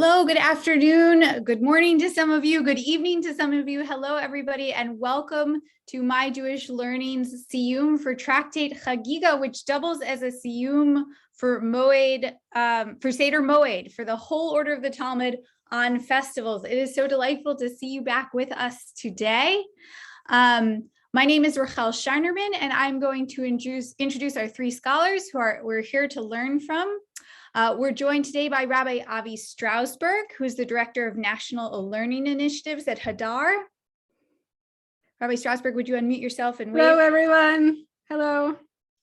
Hello, good afternoon, good morning to some of you, good evening to some of you. Hello, everybody, and welcome to My Jewish Learning's Siyyum for Tractate Chagigah, which doubles as a Siyyum for Moed, for Seder Moed, for the whole order of the Talmud on festivals. It is so delightful to see you back with us today. My name is Rachel Scheinerman, and I'm going to introduce our three scholars we're here to learn from. We're joined today by Rabbi Avi Strausberg, who's the Director of National Learning Initiatives at Hadar. Rabbi Strausberg, would you unmute yourself and wave? Hello, everyone. Hello.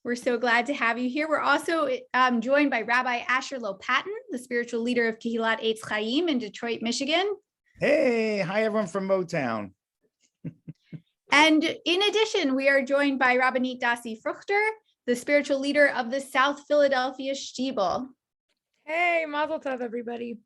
We're so glad to have you here. We're also joined by Rabbi Asher Lopatin, the spiritual leader of Kehilat Eitz Chaim in Detroit, Michigan. Hey, hi everyone from Motown. And in addition, we are joined by Rabbanit Dasi Fruchter, the spiritual leader of the South Philadelphia Shtibel. Hey, Mazel Tov, everybody.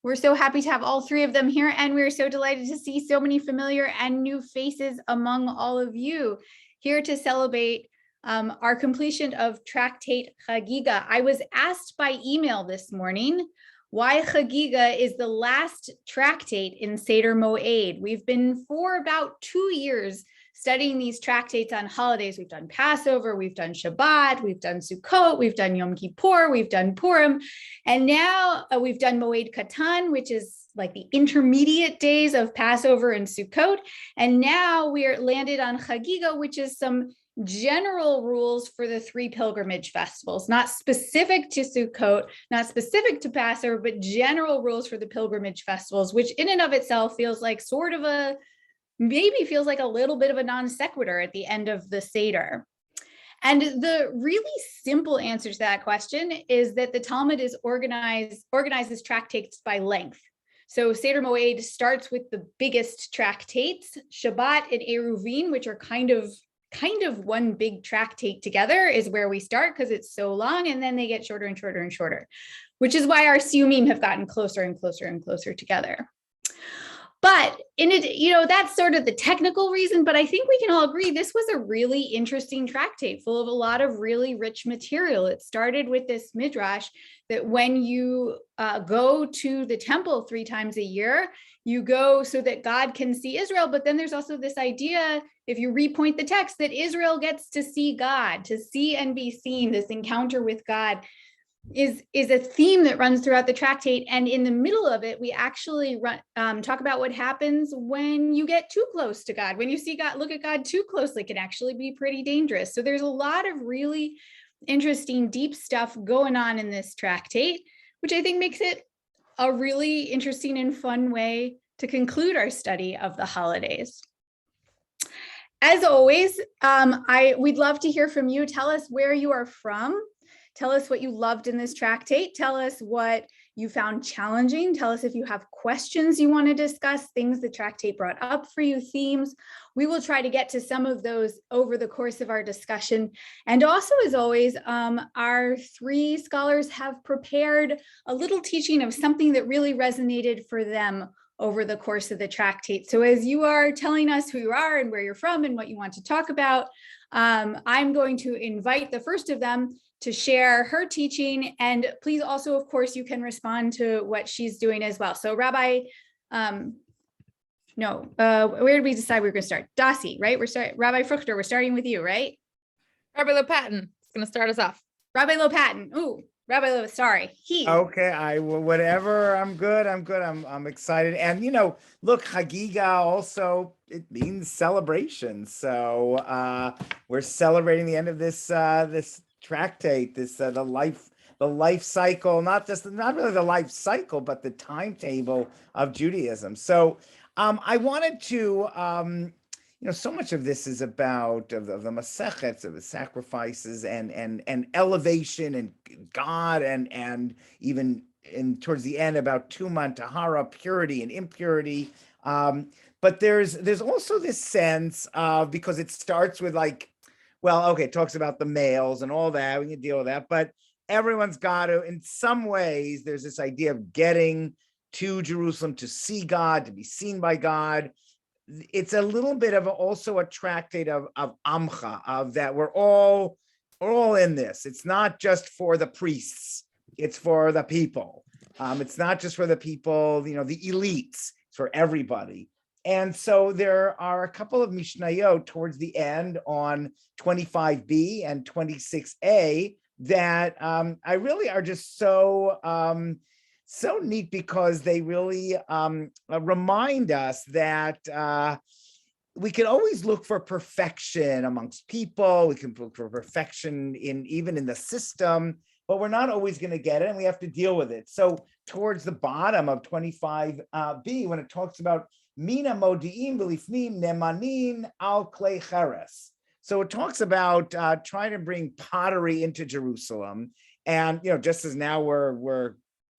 We're so happy to have all three of them here, and we're so delighted to see so many familiar and new faces among all of you here to celebrate our completion of Tractate Chagigah. I was asked by email this morning why Chagigah is the last tractate in Seder Moed. We've been for about 2 years studying these tractates on holidays. We've done Passover, we've done Shabbat, we've done Sukkot, we've done Yom Kippur, we've done Purim, and now we've done Moed Katan, which is like the intermediate days of Passover and Sukkot. And now we're landed on Chagigah, which is some general rules for the three pilgrimage festivals, not specific to Sukkot, not specific to Passover, but general rules for the pilgrimage festivals, which in and of itself feels like maybe feels like a little bit of a non sequitur at the end of the Seder. And the really simple answer to that question is that the Talmud is organizes tractates by length. So Seder Moed starts with the biggest tractates, Shabbat and Eruvin, which are kind of one big tractate together, is where we start because it's so long, and then they get shorter and shorter and shorter, which is why our Siyyumim have gotten closer and closer and closer together. But that's sort of the technical reason, but I think we can all agree this was a really interesting tractate full of a lot of really rich material. It started with this midrash that when you go to the temple 3 times a year, you go so that God can see Israel. But then there's also this idea, if you repoint the text, that Israel gets to see God, to see and be seen. This encounter with God is a theme that runs throughout the tractate. And in the middle of it, we actually talk about what happens when you get too close to God. When you see God, look at God too closely, can actually be pretty dangerous. So there's a lot of really interesting, deep stuff going on in this tractate, which I think makes it a really interesting and fun way to conclude our study of the holidays. As always, we'd love to hear from you. Tell us where you are from. Tell us what you loved in this tractate. Tell us what you found challenging. Tell us if you have questions you want to discuss, things the tractate brought up for you, themes. We will try to get to some of those over the course of our discussion. And also, as always, our three scholars have prepared a little teaching of something that really resonated for them over the course of the tractate. So as you are telling us who you are and where you're from and what you want to talk about, I'm going to invite the first of them to share her teaching. And please also, of course, you can respond to what she's doing as well. So Rabbi, where did we decide we were going to start? Dasi, right? Rabbi Fruchter, we're starting with you, right? Rabbi Lopatin is going to start us off. Rabbi Lopatin. Ooh, Rabbi Lopatin, sorry. Okay, whatever. I'm good. I'm excited. And look, Chagigah also, it means celebration. So we're celebrating the end of this tractate, the life cycle, not really the life cycle, but the timetable of Judaism. So I wanted to, so much of this is about of the Masechets, of the sacrifices and elevation and God and even towards the end about Tuma, Tahara, purity and impurity. But there's also this sense of, because it starts with it talks about the males and all that, we can deal with that, but everyone's got to, in some ways, there's this idea of getting to Jerusalem to see God, to be seen by God. It's a little bit of also a tractate of Amcha, of that we're all in this. It's not just for the priests, it's for the people. It's not just for the people, the elites, it's for everybody. And so there are a couple of Mishnayot towards the end on 25b and 26a that I really are just so neat, because they really remind us that we can always look for perfection amongst people. We can look for perfection even in the system, but we're not always going to get it, and we have to deal with it. So towards the bottom of 25b, when it talks about mina modi'im v'lifnim nemanin al klei cheres, so it talks about trying to bring pottery into Jerusalem, and just as now we're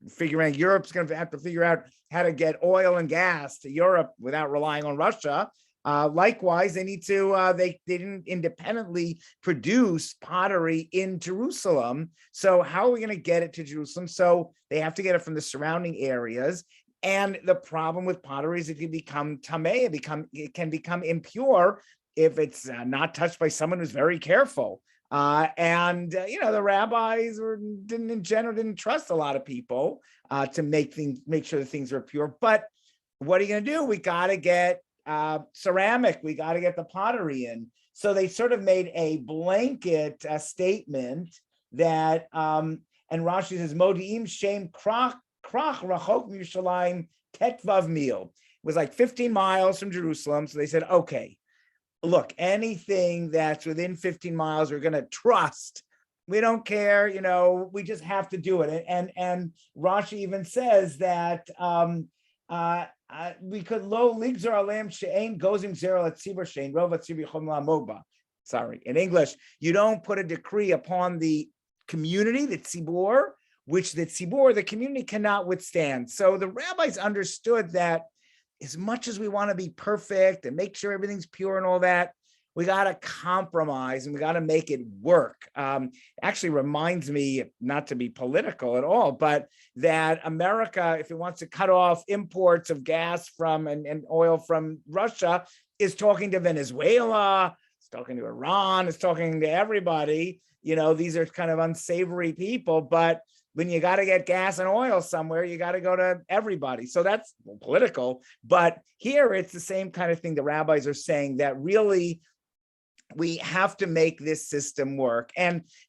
figuring Europe's going to have to figure out how to get oil and gas to Europe without relying on Russia. Likewise, they need to, they didn't independently produce pottery in Jerusalem. So how are we going to get it to Jerusalem? So they have to get it from the surrounding areas. And the problem with pottery is it can become tameh, it can become impure if it's not touched by someone who's very careful. The rabbis didn't trust a lot of people to make sure that things are pure. But what are you going to do? We got to get ceramic, we got to get the pottery in. So they sort of made a blanket statement that, and Rashi says, Modi'im Shem Krach Rachok Yerushalayim Tetvav Mil. It was like 15 miles from Jerusalem. So they said, okay, look, anything that's within 15 miles, we're going to trust. We don't care, we just have to do it. And Rashi even says that we could lo ligzor alem she'ein gozim zero at tzibur she'ein rov at tzibur chom lamoba. Sorry, in English, you don't put a decree upon the community, the tzibur, which the community cannot withstand. So the rabbis understood that as much as we want to be perfect and make sure everything's pure and all that, we got to compromise and we got to make it work. Actually reminds me, not to be political at all, but that America, if it wants to cut off imports of gas from and oil from Russia, is talking to Venezuela, it's talking to Iran, it's talking to everybody. These are kind of unsavory people, but when you got to get gas and oil somewhere, you got to go to everybody. So that's political. But here it's the same kind of thing the rabbis are saying, that really we have to make this system work.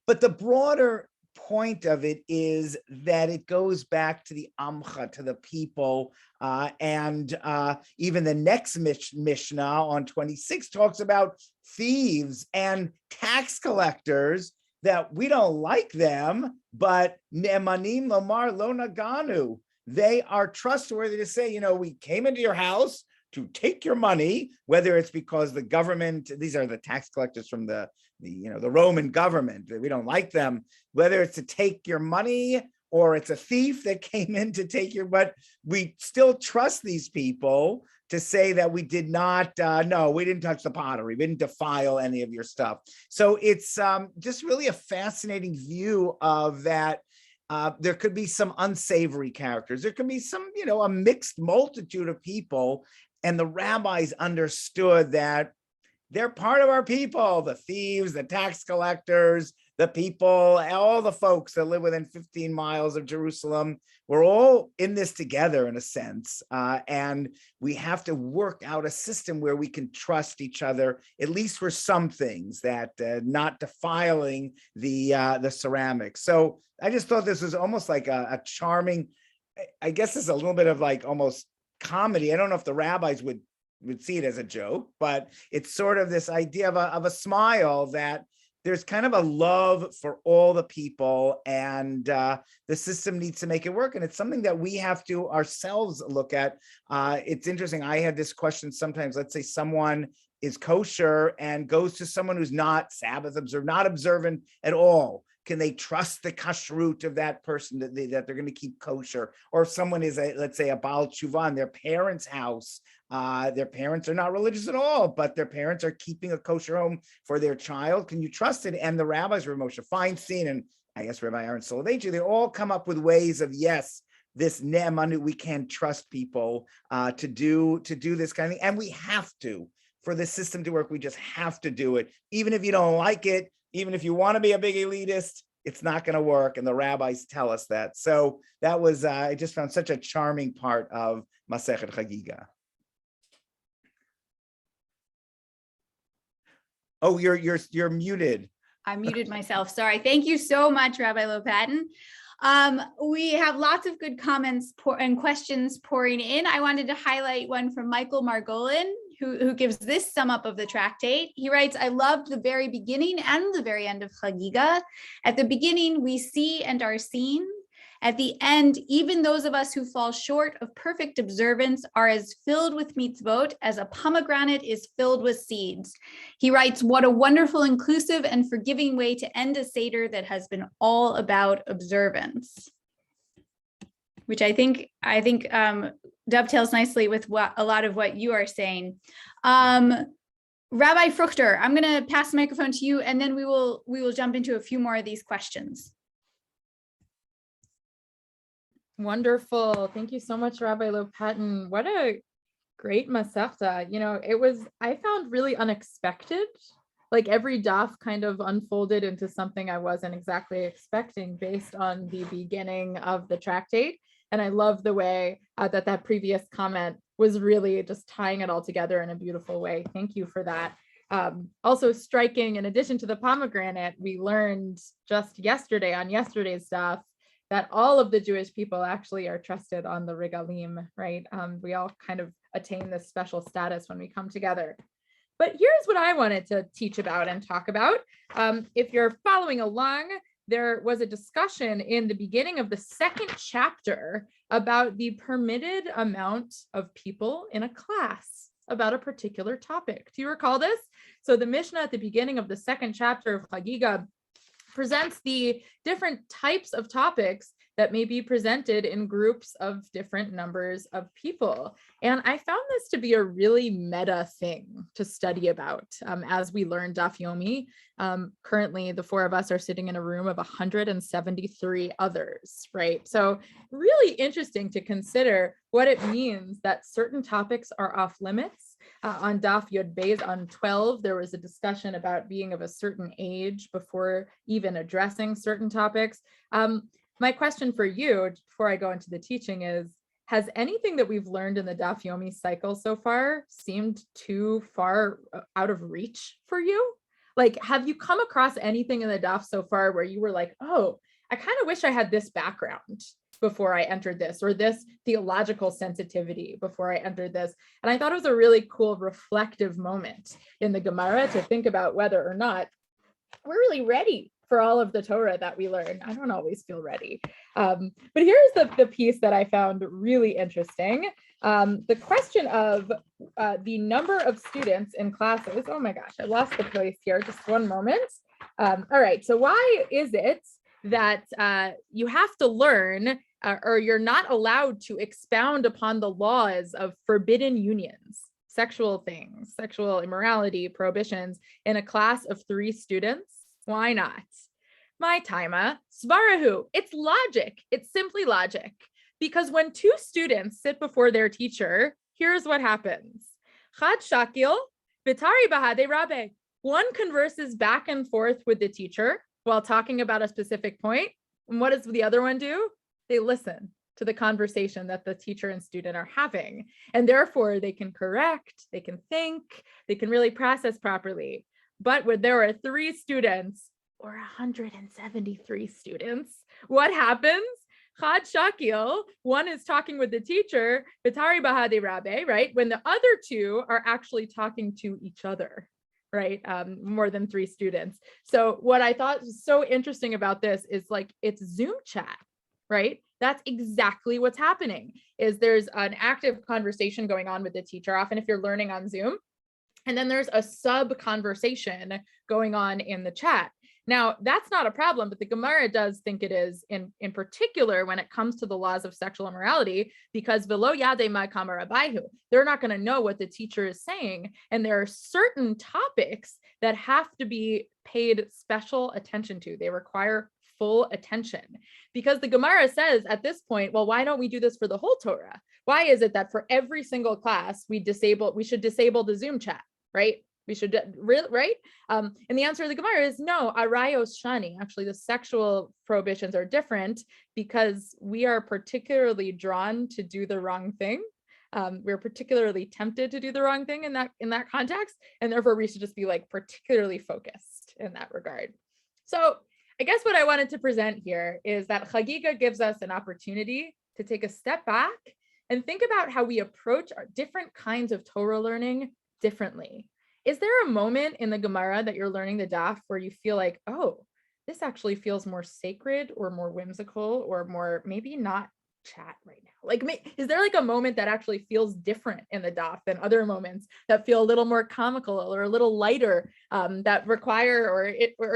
But the broader point of it is that it goes back to the Amcha, to the people. Even the next Mishnah on 26 talks about thieves and tax collectors, that we don't like them, but ne'emanim lomar lo naganu. They are trustworthy to say, we came into your house to take your money, whether it's because the government, these are the tax collectors from the Roman government, we don't like them, whether it's to take your money or it's a thief that came in to take but we still trust these people to say that we did not, no, we didn't touch the pottery, we didn't defile any of your stuff. So it's just really a fascinating view of that. There could be some unsavory characters. There could be some, a mixed multitude of people. And the rabbis understood that they're part of our people, the thieves, the tax collectors, the people, all the folks that live within 15 miles of Jerusalem. We're all in this together in a sense. And we have to work out a system where we can trust each other, at least for some things, that not defiling the ceramics. So I just thought this was almost like a charming, I guess it's a little bit of like almost comedy. I don't know if the rabbis would see it as a joke, but it's sort of this idea of a smile, that there's kind of a love for all the people, and the system needs to make it work. And it's something that we have to ourselves look at. It's interesting. I had this question sometimes. Let's say someone is kosher and goes to someone who's not Sabbath observant, not observant at all. Can they trust the kashrut of that person, that they're going to keep kosher? Or if someone is, let's say, a Baal Tshuva in their parents' house, their parents are not religious at all, but their parents are keeping a kosher home for their child. Can you trust it? And the rabbis, Rav Moshe Feinstein, and I guess Rabbi Aaron Soloveitchik, they all come up with ways of, yes, this ne'emanu, we can trust people to do this kind of thing. And we have to, for the system to work, we just have to do it. Even if you don't like it, even if you want to be a big elitist, it's not going to work. And the rabbis tell us that. So that was, I just found such a charming part of Masechet Chagigah. Oh, you're muted. I muted myself. Sorry. Thank you so much, Rabbi Lopatin. We have lots of good comments and questions pouring in. I wanted to highlight one from Michael Margolin, who gives this sum up of the tractate. He writes, I loved the very beginning and the very end of Chagigah. At the beginning, we see and are seen. At the end, even those of us who fall short of perfect observance are as filled with mitzvot as a pomegranate is filled with seeds. He writes, what a wonderful, inclusive, and forgiving way to end a Seder that has been all about observance. Which I think dovetails nicely with a lot of what you are saying. Rabbi Fruchter, I'm going to pass the microphone to you, and then we will jump into a few more of these questions. Wonderful. Thank you so much, Rabbi Lopatin. What a great Masechta. I found really unexpected. Like every daf kind of unfolded into something I wasn't exactly expecting based on the beginning of the tractate. And I love the way that previous comment was really just tying it all together in a beautiful way. Thank you for that. Also striking, in addition to the pomegranate, we learned just yesterday on yesterday's daf that all of the Jewish people actually are trusted on the regalim, right? We all kind of attain this special status when we come together. But here's what I wanted to teach about and talk about. If you're following along, there was a discussion in the beginning of the second chapter about the permitted amount of people in a class about a particular topic. Do you recall this? So the Mishnah at the beginning of the second chapter of Chagigah presents the different types of topics that may be presented in groups of different numbers of people. And I found this to be a really meta thing to study about as we learn Daf Yomi. Currently, the four of us are sitting in a room of 173 others, right? So really interesting to consider what it means that certain topics are off limits. On Daf Yod Beis on 12, there was a discussion about being of a certain age before even addressing certain topics. My question for you before I go into the teaching is, has anything that we've learned in the Daf Yomi cycle so far seemed too far out of reach for you? Like, have you come across anything in the Daf so far where you were like, oh, I kind of wish I had this background before I entered this, or this theological sensitivity before I entered this? And I thought it was a really cool reflective moment in the Gemara to think about whether or not we're really ready for all of the Torah that we learn. I don't always feel ready. But here's the piece that I found really interesting. The question of the number of students in classes. Oh my gosh, I lost the place here. Just one moment. All right, so why is it that you have to learn or you're not allowed to expound upon the laws of forbidden unions, sexual things, sexual immorality, prohibitions in a class of 3 students? Why not? My taima, svarahu. It's logic. It's simply logic. Because when 2 students sit before their teacher, here's what happens. Chad shakil, vitari bahade rabbe. One converses back and forth with the teacher while talking about a specific point. And what does the other one do? They listen to the conversation that the teacher and student are having. And therefore they can correct, they can think, they can really process properly. But when there are 3 students or 173 students, what happens? Chad shakil, one is talking with the teacher, vitari bahade rabbe, right? When the other 2 are actually talking to each other, right? More than 3 students. So what I thought was so interesting about this is like, it's Zoom chat, right? That's exactly what's happening, is there's an active conversation going on with the teacher, often if you're learning on Zoom. And then there's a sub conversation going on in the chat. Now, that's not a problem, but the Gemara does think it is in particular when it comes to the laws of sexual immorality, because velo yade ma kamar abayhu, they're not going to know what the teacher is saying. And there are certain topics that have to be paid special attention to. They require full attention, because the Gemara says at this point, well, why don't we do this for the whole Torah? Why is it that for every single class we should disable the Zoom chat, right? We should, right? And the answer to the Gemara is no, arayos shani. Actually, the sexual prohibitions are different because we are particularly drawn to do the wrong thing. We're particularly tempted to do the wrong thing in that context. And therefore we should just be like particularly focused in that regard. So I guess what I wanted to present here is that Chagigah gives us an opportunity to take a step back and think about how we approach our different kinds of Torah learning differently. Is there a moment in the Gemara that you're learning the daf where you feel like, oh, this actually feels more sacred or more whimsical or more maybe not chat right now? Like, is there like a moment that actually feels different in the daf than other moments that feel a little more comical or a little lighter, that require or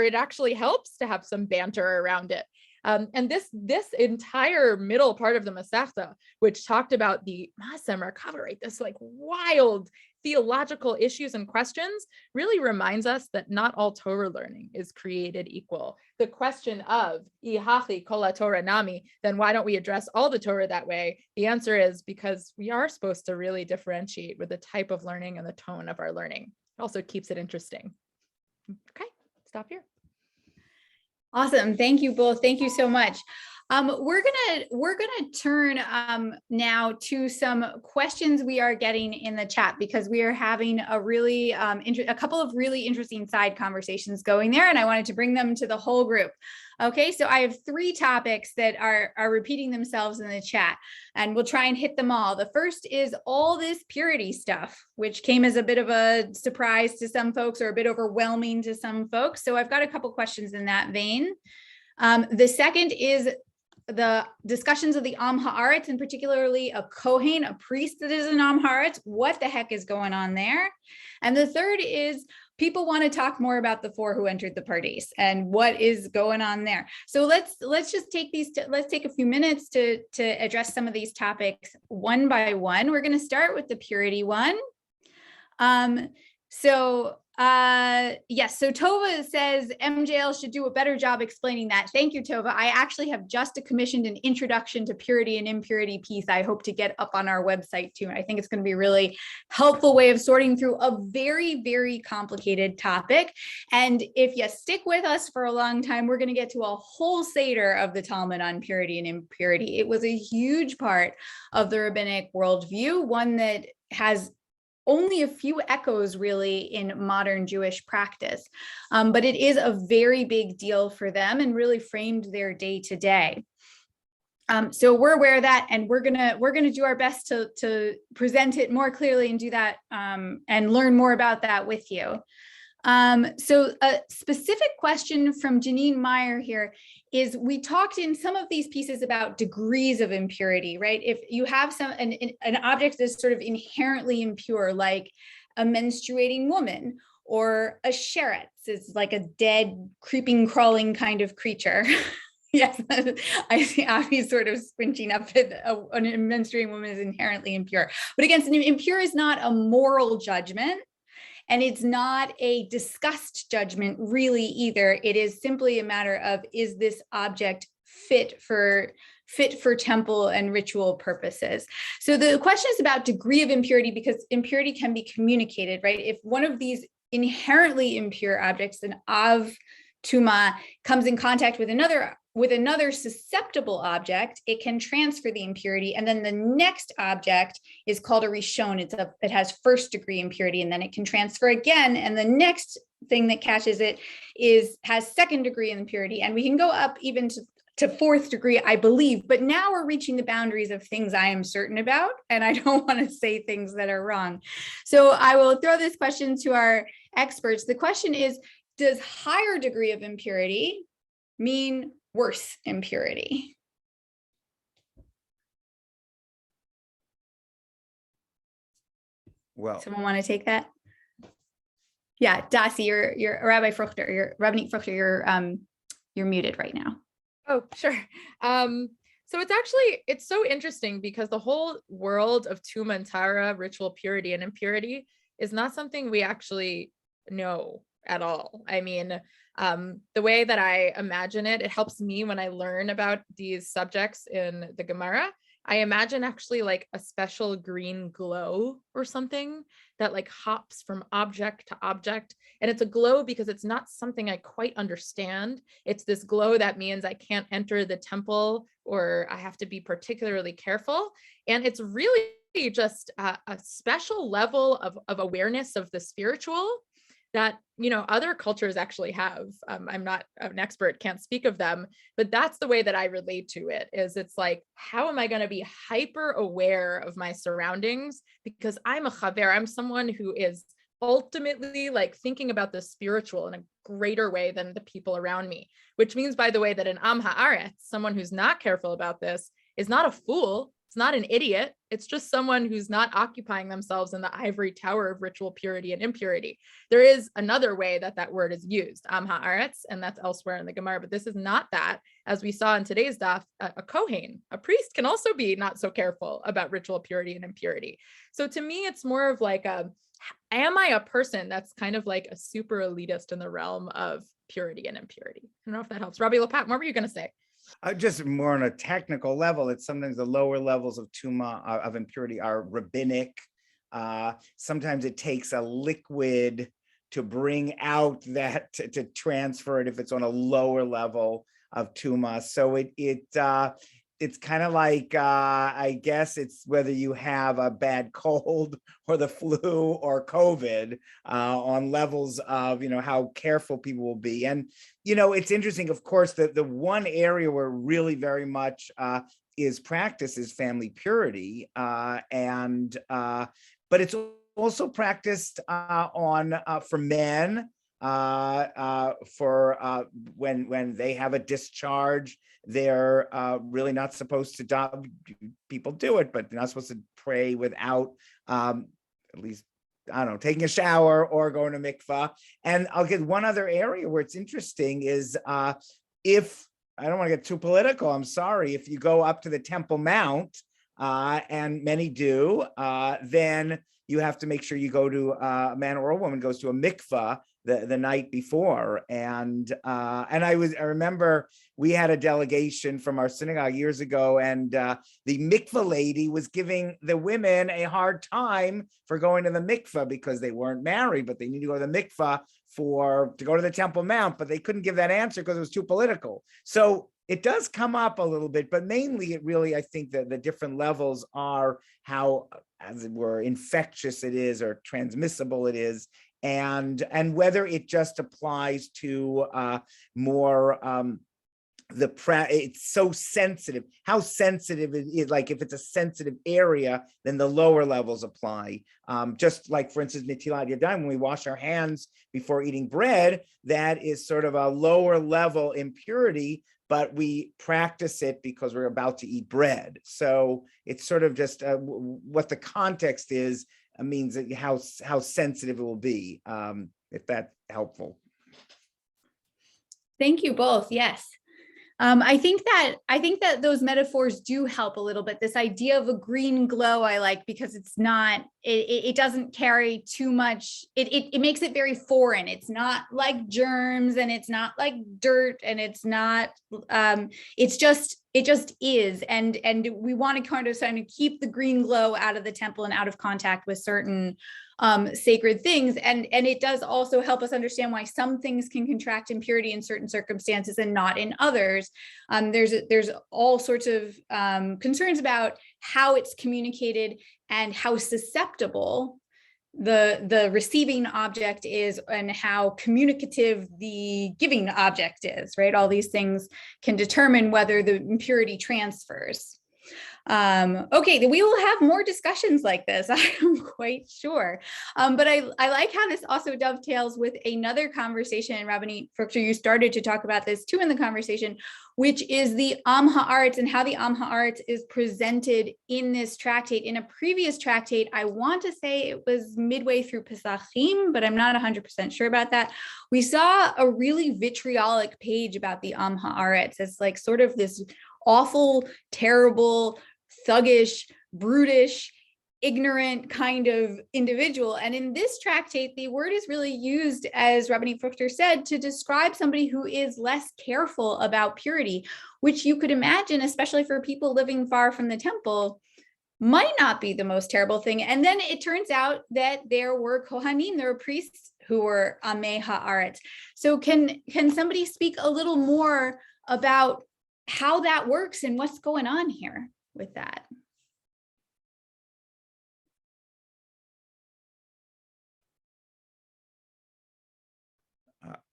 it actually helps to have some banter around it? And this entire middle part of the Masechta, which talked about the Masem Merkava, right, this like wild theological issues and questions, really reminds us that not all Torah learning is created equal. The question of Ihachi kol Torah nami, then why don't we address all the Torah that way? The answer is because we are supposed to really differentiate with the type of learning and the tone of our learning. It also keeps it interesting. Okay, stop here. Awesome. Thank you both. Thank you so much. We're gonna turn now to some questions we are getting in the chat because we are having a really a couple of really interesting side conversations going there, and I wanted to bring them to the whole group. Okay, so I have 3 topics that are repeating themselves in the chat, and we'll try and hit them all. The first is all this purity stuff, which came as a bit of a surprise to some folks or a bit overwhelming to some folks. So I've got a couple questions in that vein. The second is the discussions of the Am Haaretz, and particularly a Kohen, a priest that is an Am Haaretz. What the heck is going on there? And the third is people want to talk more about the 4 who entered the parties and what is going on there. So let's just take let's take a few minutes to address some of these topics one by one. We're going to start with the purity one. Yes, so Tova says MJL should do a better job explaining that. Thank you, Tova. I actually have just commissioned an introduction to purity and impurity piece I hope to get up on our website too. And I think it's going to be a really helpful way of sorting through a very, very complicated topic. And if you stick with us for a long time, we're going to get to a whole Seder of the Talmud on purity and impurity. It was a huge part of the rabbinic worldview, one that has only a few echoes really in modern Jewish practice, but it is a very big deal for them and really framed their day to day. So we're aware of that, and we're gonna do our best to present it more clearly and do that and learn more about that with you. So a specific question from Janine Meyer here is, we talked in some of these pieces about degrees of impurity, right? If you have an object that's sort of inherently impure, like a menstruating woman, or a sheretz is like a dead, creeping, crawling kind of creature. Yes, I see Avi sort of squinching up at a menstruating woman is inherently impure. But again, impure is not a moral judgment. And it's not a disgust judgment really either. It is simply a matter of, is this object fit for temple and ritual purposes? So the question is about degree of impurity, because impurity can be communicated, right? If one of these inherently impure objects, an av tuma, comes in contact with another susceptible object, it can transfer the impurity, and then the next object is called a rishon. It has first degree impurity, and then it can transfer again, and the next thing that catches it has second degree impurity, and we can go up even to fourth degree, I believe. But now we're reaching the boundaries of things I am certain about, and I don't want to say things that are wrong. So I will throw this question to our experts. The question is, does higher degree of impurity mean worse impurity? Well, someone want to take that? Yeah, Dasi, you're Rabbi Fruchter, you're Rabbanit Fruchter, you're muted right now. Oh, sure. So it's so interesting because the whole world of Tuma and Tara, ritual purity and impurity, is not something we actually know at all. I mean, the way that I imagine it, it helps me when I learn about these subjects in the Gemara. I imagine actually like a special green glow or something that like hops from object to object. And it's a glow because it's not something I quite understand. It's this glow that means I can't enter the temple or I have to be particularly careful. And it's really just a special level of awareness of the spiritual that, you know, other cultures actually have. I'm not an expert, can't speak of them, but that's the way that I relate to it. Is it's like, how am I going to be hyper aware of my surroundings? Because I'm a chaver, I'm someone who is ultimately like thinking about the spiritual in a greater way than the people around me, which means, by the way, that an am haaretz, someone who's not careful about this, is not a fool. It's not an idiot. It's just someone who's not occupying themselves in the ivory tower of ritual purity and impurity. There is another way that that word is used, am haaretz, and that's elsewhere in the Gemara, but this is not that. As we saw in today's daf, a kohen, a priest, can also be not so careful about ritual purity and impurity. So to me, it's more of like am I a person that's kind of like a super elitist in the realm of purity and impurity? I don't know if that helps. Rabbi Lopatin, what were you going to say? Just more on a technical level, it's sometimes the lower levels of tuma, of impurity, are rabbinic. Sometimes it takes a liquid to bring out that, to transfer it if it's on a lower level of tuma. So it's kind of like, I guess it's whether you have a bad cold or the flu or COVID, on levels of, you know, how careful people will be. And, you know, it's interesting, of course, that the one area where really very much is practice is family purity. But it's also practiced on for men, for when they have a discharge. They're really not supposed to people do it, but they're not supposed to pray without at least, I don't know, taking a shower or going to mikvah. And I'll get one other area where it's interesting is if, I don't want to get too political, I'm sorry, if you go up to the Temple Mount, and many do, then you have to make sure you go to a man or a woman goes to a mikvah the night before. And I remember we had a delegation from our synagogue years ago, and the mikvah lady was giving the women a hard time for going to the mikvah because they weren't married, but they need to go to the mikvah to go to the Temple Mount, but they couldn't give that answer because it was too political. So it does come up a little bit, but mainly it really, I think that the different levels are how, as it were, infectious it is or transmissible it is, and whether it just applies to more it's so sensitive, how sensitive it is. Like if it's a sensitive area, then the lower levels apply. Just like, for instance, netilat yadayim, when we wash our hands before eating bread, that is sort of a lower level impurity, but we practice it because we're about to eat bread. So it's sort of just what the context is means that how sensitive it will be, if that's helpful. Thank you both. Yes. I think that those metaphors do help a little bit. This idea of a green glow I like, because it's not, it doesn't carry too much, it makes it very foreign. It's not like germs, and it's not like dirt, and it's not, it just is. And we want to kind of keep the green glow out of the temple and out of contact with certain sacred things. And it does also help us understand why some things can contract impurity in certain circumstances and not in others. There's all sorts of concerns about how it's communicated and how susceptible the receiving object is and how communicative the giving object is, right? All these things can determine whether the impurity transfers. Okay, we will have more discussions like this, I'm quite sure. But I like how this also dovetails with another conversation, and Rabbanit, Fruchter, you started to talk about this too in the conversation, which is the Am Haaretz and how the Am Haaretz is presented in this tractate. In a previous tractate, I want to say it was midway through Pesachim, but I'm not 100% sure about that. We saw a really vitriolic page about the Am Haaretz. It's like sort of this awful, terrible, thuggish, brutish ignorant kind of individual. And in this tractate, the word is really used, as Rabbanit Fruchter said, to describe somebody who is less careful about purity, which you could imagine, especially for people living far from the temple, might not be the most terrible thing. And then it turns out that there were Kohanim, there were priests who were Amei Haaretz. So can somebody speak a little more about how that works and what's going on here with that?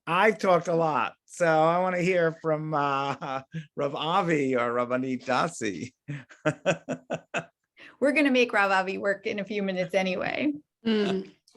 I've talked a lot, so I want to hear from Rav Avi or Rabbanit Dasi. We're going to make Rav Avi work in a few minutes anyway.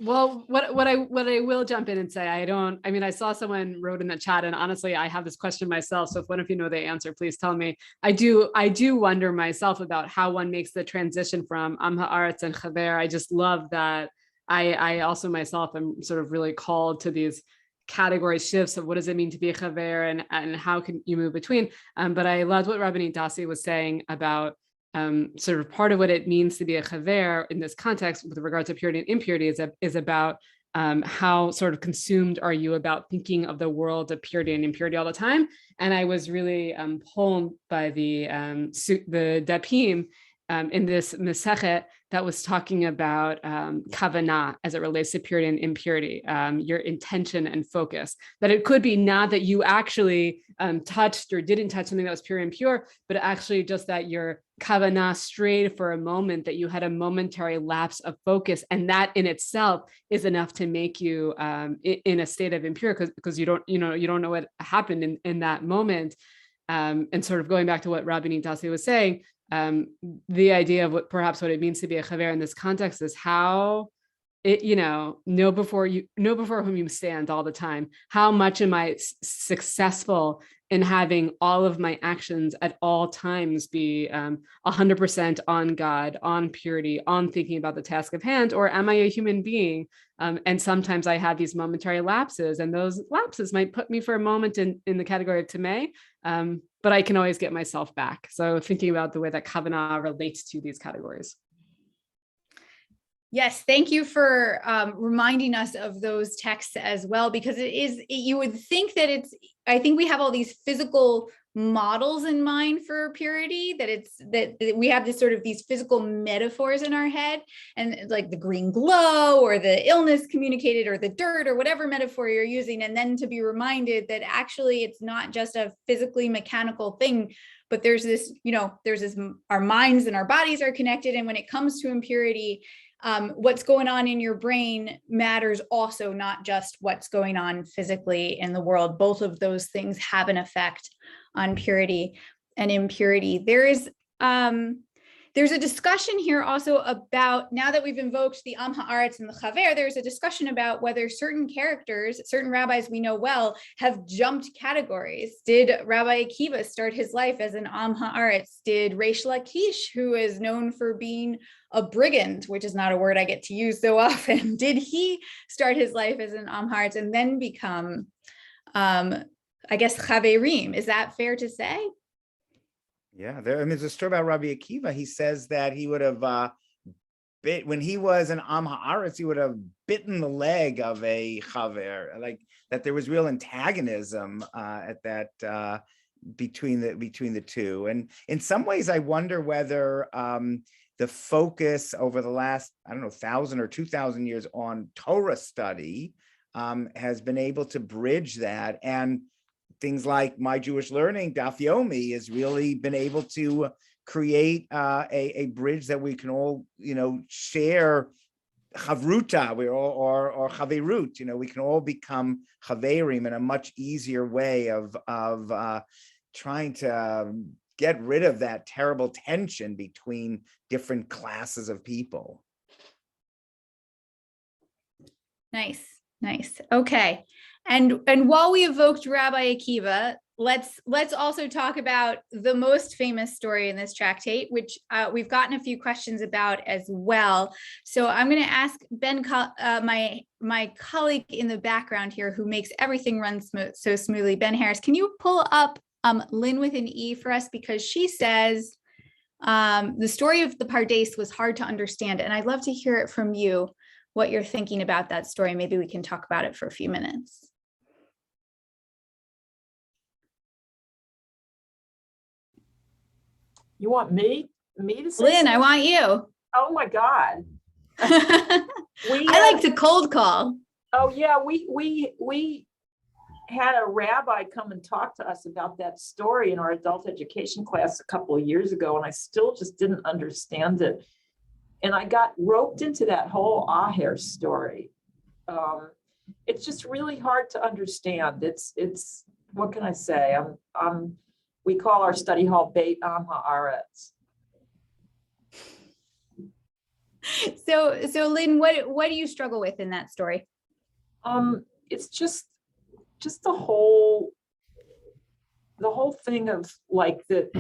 Well, what I will jump in and say, I saw someone wrote in the chat, and honestly, I have this question myself. So if one of you know the answer, please tell me. I do wonder myself about how one makes the transition from Am Haaretz and Chaver. I just love that. I also myself am sort of really called to these category shifts of what does it mean to be a chaver and how can you move between. But I loved what Rabbanit Dasi was saying about sort of part of what it means to be a chaver in this context with regard to purity and impurity is about how sort of consumed are you about thinking of the world of purity and impurity all the time. And I was really pulled by the dapim in this Masechet that was talking about kavanah as it relates to purity and impurity, your intention and focus. That it could be not that you actually touched or didn't touch something that was pure and impure, but actually just that your kavanah strayed for a moment, that you had a momentary lapse of focus, and that in itself is enough to make you in a state of impure because you don't know what happened in that moment. And sort of going back to what Rabbanit Dasi was saying, the idea of what it means to be a chaver in this context is how it, know before whom you stand all the time. How much am I successful in having all of my actions at all times be 100% on God, on purity, on thinking about the task of hand, or am I a human being? And sometimes I have these momentary lapses, and those lapses might put me for a moment in the category of tamei, but I can always get myself back. So thinking about the way that kavanah relates to these categories. Yes, thank you for reminding us of those texts as well, because you would think that I think we have all these physical models in mind for purity, that we have these physical metaphors in our head, and like the green glow or the illness communicated or the dirt or whatever metaphor you're using. And then to be reminded that actually it's not just a physically mechanical thing, but there's this, our minds and our bodies are connected. And when it comes to impurity, what's going on in your brain matters also, not just what's going on physically in the world. Both of those things have an effect on purity and impurity. There's a discussion here also about, now that we've invoked the Am Haaretz and the Chaver, there's a discussion about whether certain characters, certain rabbis we know well, have jumped categories. Did Rabbi Akiva start his life as an Am Haaretz? Did Reish Lakish, who is known for being a brigand, which is not a word I get to use so often, did he start his life as an Am Haaretz and then become, I guess, Chaverim? Is that fair to say? Yeah, there's a story about Rabbi Akiva. He says that he would have when he was an Am Haaretz, he would have bitten the leg of a chaver, like that. There was real antagonism at that between the two. And in some ways, I wonder whether the focus over the last, 1,000 or 2,000 years on Torah study has been able to bridge that. And things like My Jewish Learning, Daf Yomi, has really been able to create a bridge that we can all, share chavruta or chaverut. We can all become chaverim in a much easier way of trying to get rid of that terrible tension between different classes of people. Nice. Okay. And while we evoked Rabbi Akiva, let's also talk about the most famous story in this tractate, which we've gotten a few questions about as well. So I'm going to ask Ben, my colleague in the background here, who makes everything run so smoothly, Ben Harris, can you pull up Lynn with an E for us? Because she says, The story of the Pardes was hard to understand, and I'd love to hear it from you, what you're thinking about that story. Maybe we can talk about it for a few minutes. You want me to say Lynn, something? I want you. Oh my God. I like to cold call. Oh yeah, we had a rabbi come and talk to us about that story in our adult education class a couple of years ago, and I still just didn't understand it. And I got roped into that whole Aher story. It's just really hard to understand. It's what can I say? We call our study hall Beit Am Haaretz. So Lynn, what do you struggle with in that story? It's just the whole thing of like the,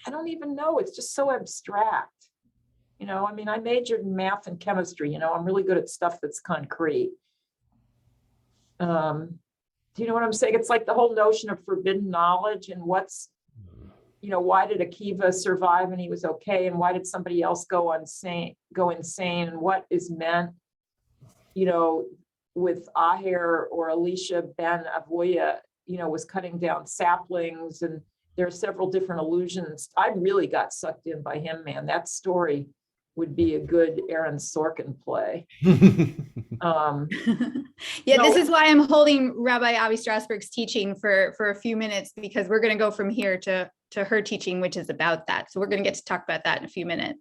I don't even know. It's just so abstract. I mean, I majored in math and chemistry. I'm really good at stuff that's concrete. Do you know what I'm saying? It's like the whole notion of forbidden knowledge and what's, why did Akiva survive and he was okay? And why did somebody else go insane? And what is meant, with Aher or Elisha ben Avoya, was cutting down saplings, and there are several different allusions. I really got sucked in by him, man. That story would be a good Aaron Sorkin play. This is why I'm holding Rabbi Avi Strausberg's teaching for a few minutes, because we're going to go from here to her teaching, which is about that. So we're going to get to talk about that in a few minutes.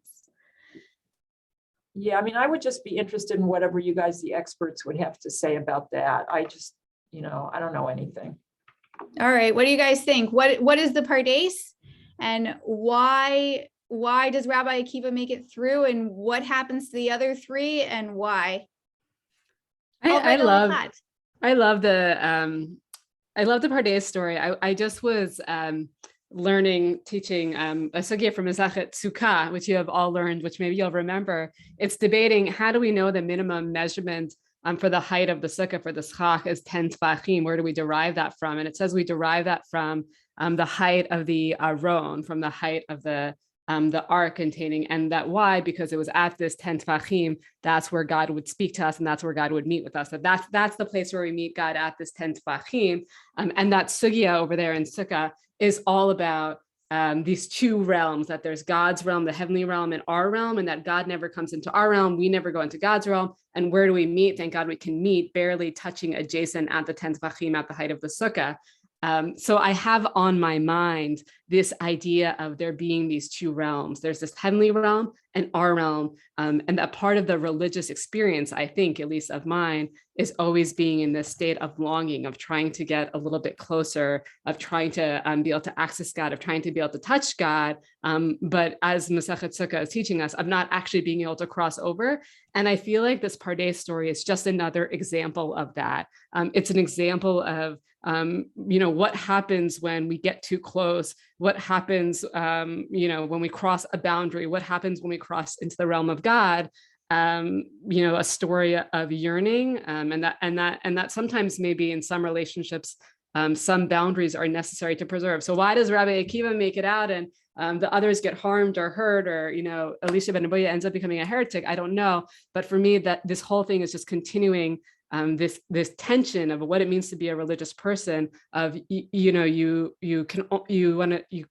Yeah, I mean, I would just be interested in whatever you guys, the experts, would have to say about that. I just, I don't know anything. All right, what do you guys think? What is the Pardes, and why does Rabbi Akiva make it through, and what happens to the other three, and why? I love the Pardes story. I just was teaching a sugya from Masechet Sukkah, which you have all learned, which maybe you'll remember. It's debating, how do we know the minimum measurement for the height of the sukkah for the schach is 10 tfachim? Where do we derive that from? And it says we derive that from the height of the aron, from the height of the ark containing, and that why? Because it was at this 10 tfachim, that's where God would speak to us, and that's where God would meet with us. So that's the place where we meet God, at this 10 tfachim. And that sugya over there in Sukkah is all about these two realms, that there's God's realm, the heavenly realm, and our realm, and that God never comes into our realm. We never go into God's realm. And where do we meet? Thank God we can meet, barely touching adjacent at the 10 tfachim at the height of the sukkah. So I have on my mind this idea of there being these two realms. There's this heavenly realm and our realm. And that part of the religious experience, I think, at least of mine, is always being in this state of longing, of trying to get a little bit closer, of trying to be able to access God, of trying to be able to touch God. But as Masechet Sukkah is teaching us, of not actually being able to cross over. And I feel like this Pardes story is just another example of that. It's an example of what happens when we get too close, what happens, when we cross a boundary, what happens when we cross into the realm of God, a story of yearning, and that sometimes maybe in some relationships, some boundaries are necessary to preserve. So why does Rabbi Akiva make it out and the others get harmed or hurt, or, Elisha ben Avoya ends up becoming a heretic? I don't know. But for me, that this whole thing is just continuing this tension of what it means to be a religious person, of you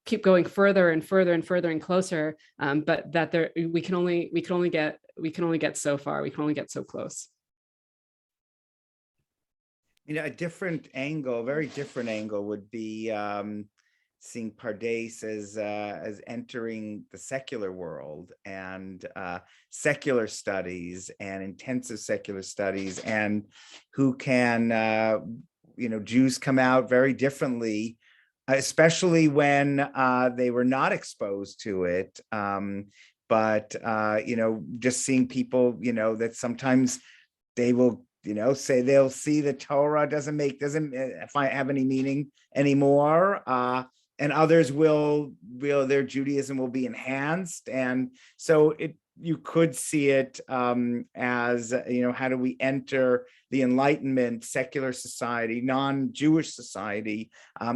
keep going further and further and further and closer, but that we can only get so far, we can only get so close. A different angle, a very different angle, would be seeing Pardes as entering the secular world, and secular studies and intensive secular studies, and who can, Jews come out very differently, especially when they were not exposed to it. But just seeing people, that sometimes they will, say they'll see the Torah doesn't have any meaning anymore. And others will their Judaism will be enhanced. And so you could see it as, how do we enter the Enlightenment, secular society, non-Jewish society,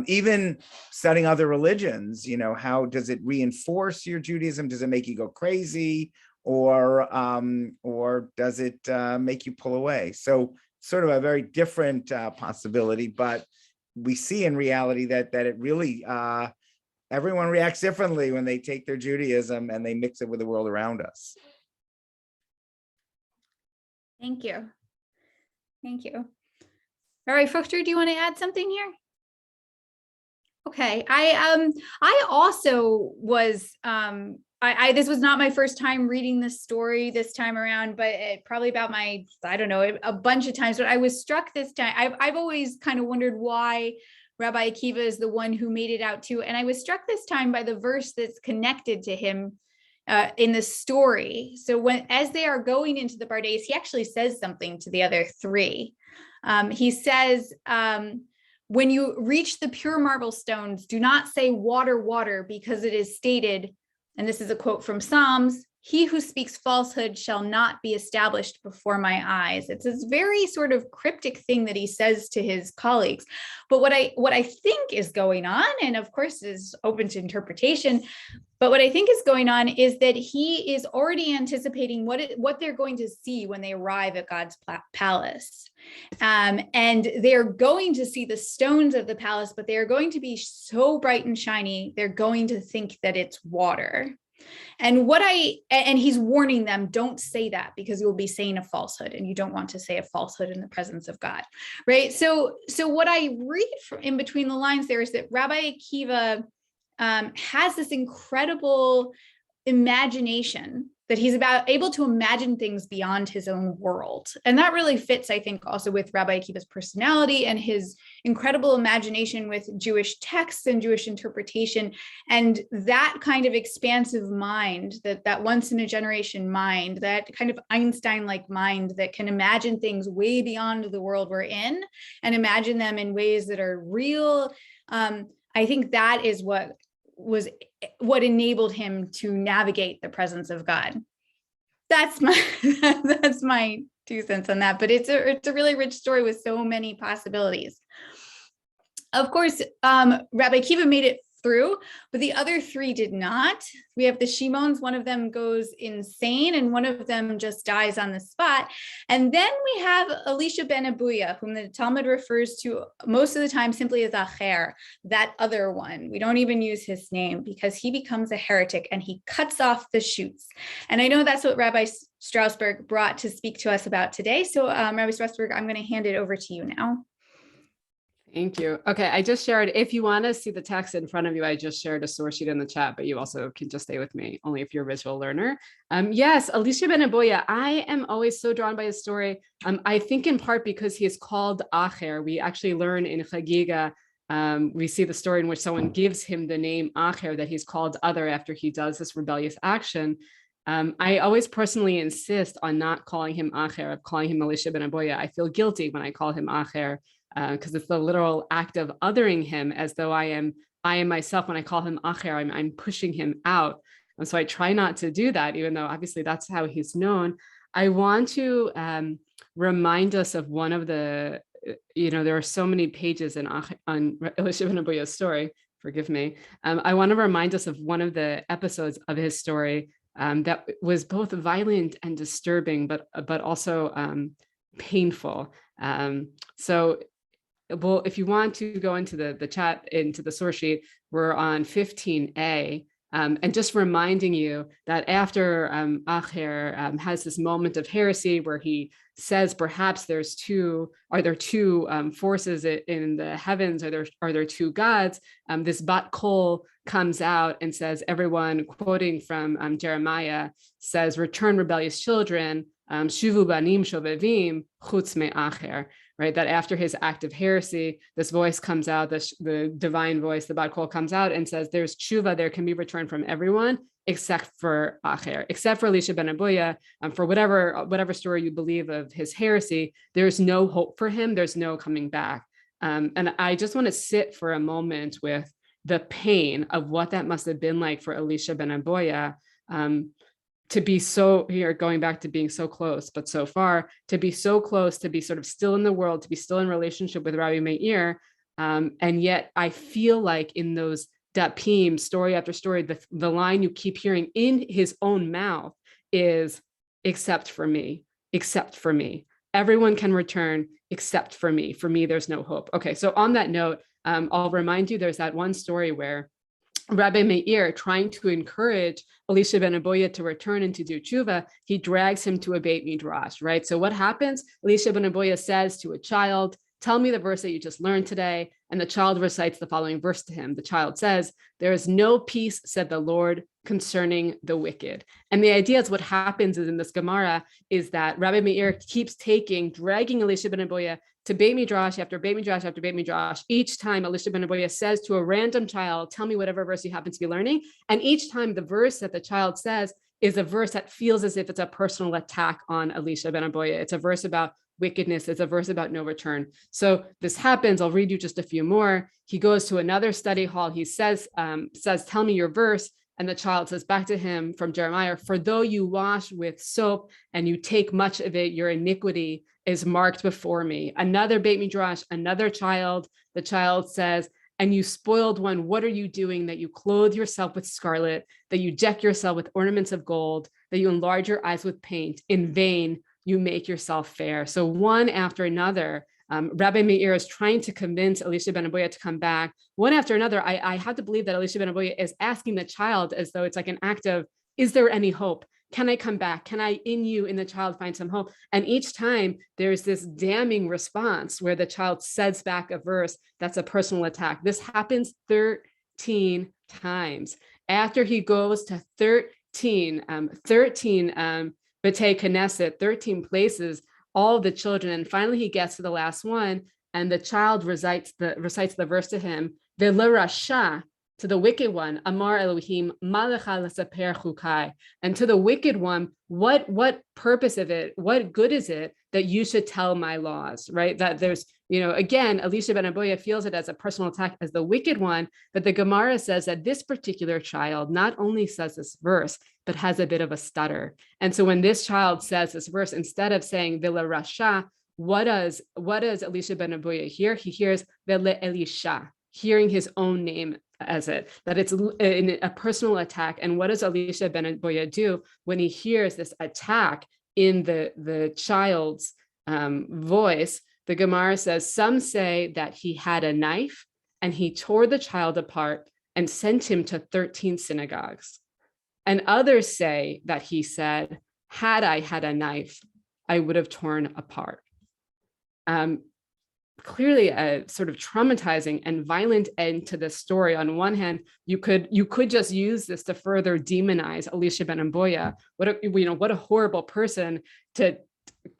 even studying other religions, how does it reinforce your Judaism? Does it make you go crazy? Or does it make you pull away? So sort of a very different possibility, but we see in reality that it really, everyone reacts differently when they take their Judaism and they mix it with the world around us. Thank you. Thank you. All right, Fruchter, do you want to add something here? Okay, I also was, this was not my first time reading this story this time around, but probably about I don't know, a bunch of times, but I was struck this time. I've always kind of wondered why Rabbi Akiva is the one who made it out too. And I was struck this time by the verse that's connected to him in the story. So as they are going into the Bardays, he actually says something to the other three. He says, when you reach the pure marble stones, do not say water, water, because it is stated, and this is a quote from Psalms, he who speaks falsehood shall not be established before my eyes. It's this very sort of cryptic thing that he says to his colleagues. But what I think is going on, and of course is open to interpretation, but what I think is going on is that he is already anticipating what they're going to see when they arrive at God's palace. And they're going to see the stones of the palace, but they are going to be so bright and shiny, they're going to think that it's water. And he's warning them, don't say that because you'll be saying a falsehood, and you don't want to say a falsehood in the presence of God, right? So what I read in between the lines there is that Rabbi Akiva has this incredible imagination, that he's able to imagine things beyond his own world. And that really fits, I think, also with Rabbi Akiva's personality and his incredible imagination with Jewish texts and Jewish interpretation, and that kind of expansive mind, that once in a generation mind, that kind of Einstein-like mind that can imagine things way beyond the world we're in and imagine them in ways that are real. I think that is what enabled him to navigate the presence of God. That's my 2 cents on that, but it's a really rich story with so many possibilities. Of course, Rabbi Akiva made it through, but the other 3 did not. We have the Shimons, one of them goes insane and one of them just dies on the spot. And then we have Elisha ben Abuya, whom the Talmud refers to most of the time simply as Acher, that other one. We don't even use his name because he becomes a heretic and he cuts off the shoots. And I know that's what Rabbi Strausberg brought to speak to us about today. So Rabbi Strausberg, I'm going to hand it over to you now. Thank you. Okay, I just shared, if you want to see the text in front of you, I just shared a source sheet in the chat, but you also can just stay with me, only if you're a visual learner. Yes, Elisha ben Abuya, I am always so drawn by his story. I think in part because he is called Acher. We actually learn in Chagigah, we see the story in which someone gives him the name Acher, that he's called other after he does this rebellious action. I always personally insist on not calling him Acher, of calling him Elisha ben Abuya. I feel guilty when I call him Acher, because it's the literal act of othering him, as though I am myself. When I call him Acher, I'm pushing him out. And so I try not to do that, even though obviously that's how he's known. I want to remind us of one of the, there are so many pages on Elisha ben Abuya's story, forgive me. I want to remind us of one of the episodes of his story that was both violent and disturbing, but also painful. So well, if you want to go into the chat, into the source sheet, we're on 15a, and just reminding you that after Acher has this moment of heresy where he says perhaps are there two forces in the heavens, are there 2 gods, this Bat Kol comes out and says, everyone, quoting from Jeremiah, says, return rebellious children, shuvu banim shovevim chutz me'acher, right? That after his act of heresy, this voice comes out, the divine voice, the Bat Kol comes out and says, there's tshuva, there can be return from everyone except for Acher, except for Elisha ben Abuya. For whatever story you believe of his heresy, there's no hope for him, there's no coming back. And I just want to sit for a moment with the pain of what that must have been like for Elisha ben Abuya, to be so here, going back to being so close, but so far, to be so close, to be sort of still in the world, to be still in relationship with Rabbi Meir. And yet I feel like in those dapim, story after story, the line you keep hearing in his own mouth is, except for me, except for me. Everyone can return except for me. For me, there's no hope. Okay, so on that note, I'll remind you, there's that one story where Rabbi Meir, trying to encourage Elisha ben Aboya to return and to do tshuva, he drags him to a Beit Midrash, right? So what happens? Elisha ben Aboya says to a child, tell me the verse that you just learned today. And the child recites the following verse to him. The child says, there is no peace, said the Lord, concerning the wicked. And the idea is what happens is in this Gemara is that Rabbi Meir keeps dragging Elisha ben Aboya to Beit Midrash after Beit Midrash after Beit Midrash. Each time Elisha ben Aboya says to a random child, tell me whatever verse you happen to be learning. And each time the verse that the child says is a verse that feels as if it's a personal attack on Elisha ben Aboya. It's a verse about wickedness. It's a verse about no return. So this happens. I'll read you just a few more. He goes to another study hall. He says, tell me your verse. And the child says back to him from Jeremiah, for though you wash with soap and you take much of it, your iniquity is marked before me. Another Beit Midrash, another child, the child says, and you spoiled one, what are you doing that you clothe yourself with scarlet, that you deck yourself with ornaments of gold, that you enlarge your eyes with paint? In vain, you make yourself fair. So one after another, Rabbi Meir is trying to convince Elisha ben Aboya to come back. One after another, I have to believe that Elisha ben Aboya is asking the child as though it's like an act of, is there any hope? Can I come back? Can I, in the child, find some hope? And each time there's this damning response where the child says back a verse that's a personal attack. This happens 13 times. After he goes to 13 B'tei Knesset, 13 places, all the children, and finally he gets to the last one, and the child recites the verse to him, Ve'lerasha, to the wicked one, Amar Elohim, Malacha l'saper chukai, and to the wicked one, what purpose of it, what good is it that you should tell my laws, right? That there's, again, Elisha ben Aboya feels it as a personal attack as the wicked one, but the Gemara says that this particular child not only says this verse, but has a bit of a stutter. And so when this child says this verse, instead of saying Vela Rasha, what does Elisha ben Aboya hear? He hears Vela Elisha, hearing his own name as it, that it's a personal attack. And what does Elisha ben Aboya do when he hears this attack in the child's voice? The Gemara says, some say that he had a knife and he tore the child apart and sent him to 13 synagogues. And others say that he said, had I had a knife, I would have torn apart. Clearly a sort of traumatizing and violent end to this story. On one hand, you could just use this to further demonize Elisha ben Aboya. What a horrible person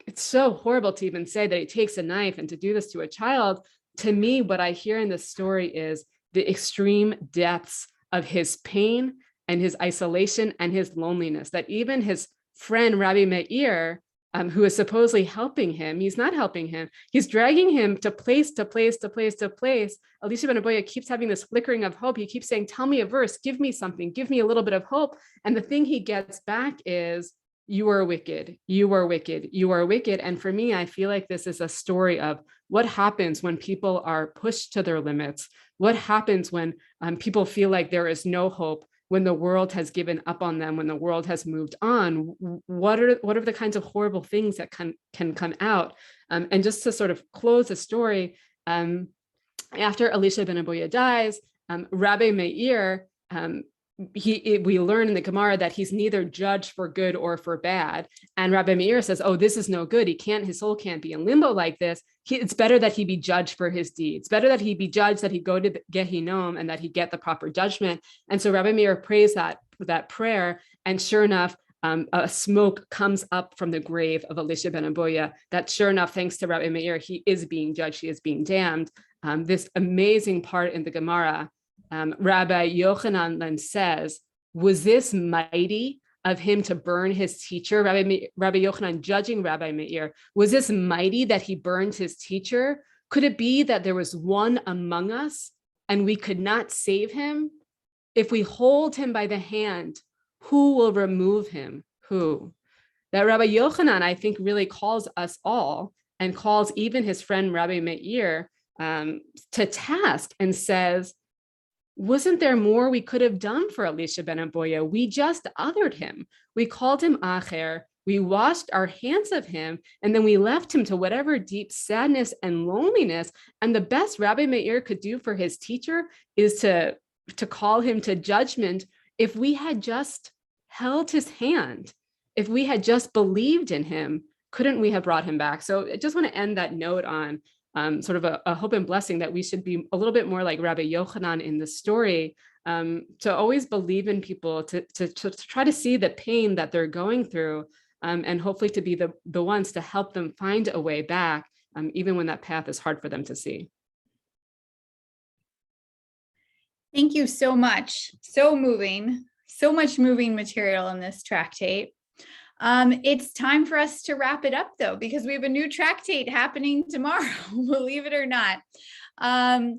it's so horrible to even say that he takes a knife and to do this to a child. To me, what I hear in this story is the extreme depths of his pain and his isolation and his loneliness, that even his friend Rabbi Meir, who is supposedly helping him, he's not helping him. He's dragging him to place to place to place to place. Elisha ben Aboya keeps having this flickering of hope. He keeps saying, tell me a verse, give me something, give me a little bit of hope. And the thing he gets back is, you are wicked, you are wicked, you are wicked. And for me, I feel like this is a story of what happens when people are pushed to their limits. What happens when people feel like there is no hope, when the world has given up on them, when the world has moved on. What are the kinds of horrible things that can come out? And just to sort of close the story, after Elisha ben Aboya dies, Rabbi Meir, we learn in the Gemara that he's neither judged for good or for bad. And Rabbi Meir says, oh, this is no good. His soul can't be in limbo like this. It's better that he be judged for his deeds. Better that he be judged, that he go to Gehinnom and that he get the proper judgment. And so Rabbi Meir prays that prayer. And sure enough, a smoke comes up from the grave of Elisha ben Aboya, that sure enough, thanks to Rabbi Meir, he is being judged, he is being damned. This amazing part in the Gemara, Rabbi Yochanan then says, was this mighty of him to burn his teacher? Rabbi Yochanan judging Rabbi Meir, was this mighty that he burned his teacher? Could it be that there was one among us and we could not save him? If we hold him by the hand, who will remove him? who? That Rabbi Yochanan, I think, really calls us all and calls even his friend Rabbi Meir to task and says, wasn't there more we could have done for Elisha ben Aboya? We just othered him. We called him Acher. We washed our hands of him, and then we left him to whatever deep sadness and loneliness. And the best Rabbi Meir could do for his teacher is to call him to judgment. If we had just held his hand, if we had just believed in him, couldn't we have brought him back? So I just want to end that note on sort of a hope and blessing that we should be a little bit more like Rabbi Yochanan in the story, to always believe in people, to try to see the pain that they're going through, and hopefully to be the ones to help them find a way back, even when that path is hard for them to see. Thank you so much. So moving, so much moving material in this tractate. It's time for us to wrap it up though, because we have a new tractate happening tomorrow, believe it or not. Rabbi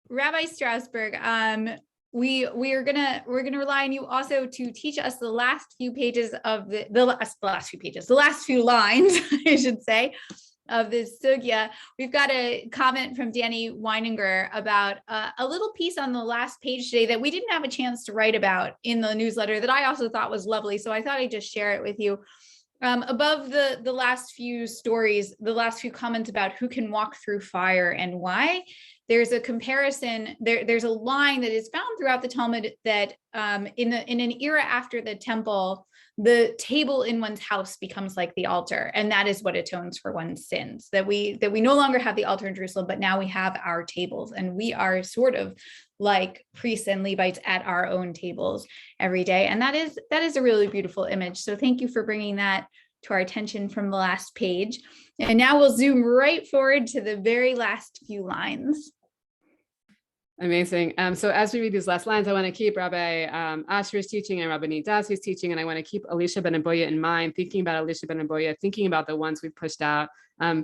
Strausberg, we're gonna rely on you also to teach us the last few pages of the last few lines, I should say, of this sugya. We've got a comment from Danny Weininger about a little piece on the last page today that we didn't have a chance to write about in the newsletter that I also thought was lovely. So I thought I'd just share it with you. Above the last few stories, the last few comments about who can walk through fire and why, there's a comparison. There's a line that is found throughout the Talmud that in an era after the temple, the table in one's house becomes like the altar, and that is what atones for one's sins. That we no longer have the altar in Jerusalem, but now we have our tables, and we are sort of like priests and Levites at our own tables every day. And that is a really beautiful image. So thank you for bringing that to our attention from the last page. And now we'll zoom right forward to the very last few lines. Amazing. So as we read these last lines, I want to keep Rabbi Asher's teaching and Rabbanit Dasi's teaching, and I want to keep Elisha ben Aboya in mind, thinking about Elisha ben Aboya, thinking about the ones we've pushed out,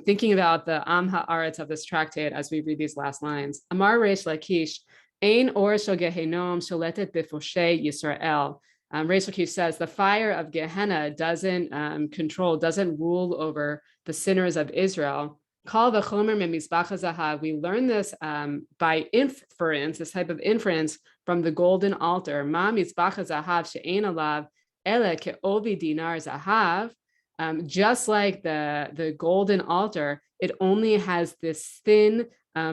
thinking about the Am Haaretz of this tractate as we read these last lines. Amar Reish Lakish, Ein or shel Gehenom sholetet b'foshei Yisrael. Reish Lakish says the fire of Gehenna doesn't rule over the sinners of Israel. Kal v'chomer memizbach hazahav. We learn this by inference, this type of inference from the golden altar. Ma mizbach hazahav she'ein alav ele ke'ovi dinar zahav. Just like the golden altar, it only has this thin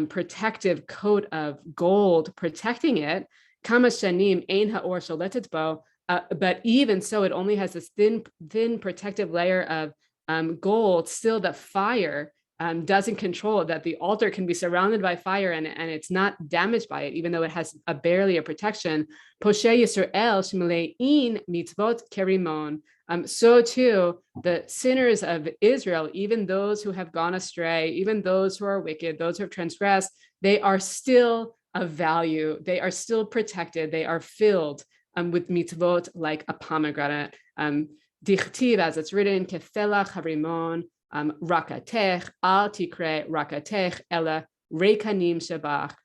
protective coat of gold protecting it. Kama shanim ein ha'or sholetet bo. But even so, it only has this thin protective layer of gold. Still, the fire doesn't control it, that the altar can be surrounded by fire and it's not damaged by it, even though it has barely a protection. Poshei Yisrael shmelein mitzvot kerimon. So too, the sinners of Israel, even those who have gone astray, even those who are wicked, those who have transgressed, they are still of value. They are still protected. They are filled with mitzvot like a pomegranate. Dichtiv, as it's written, kefelach harimon. Rakatech al tikre rakatech ela rekanim shabach.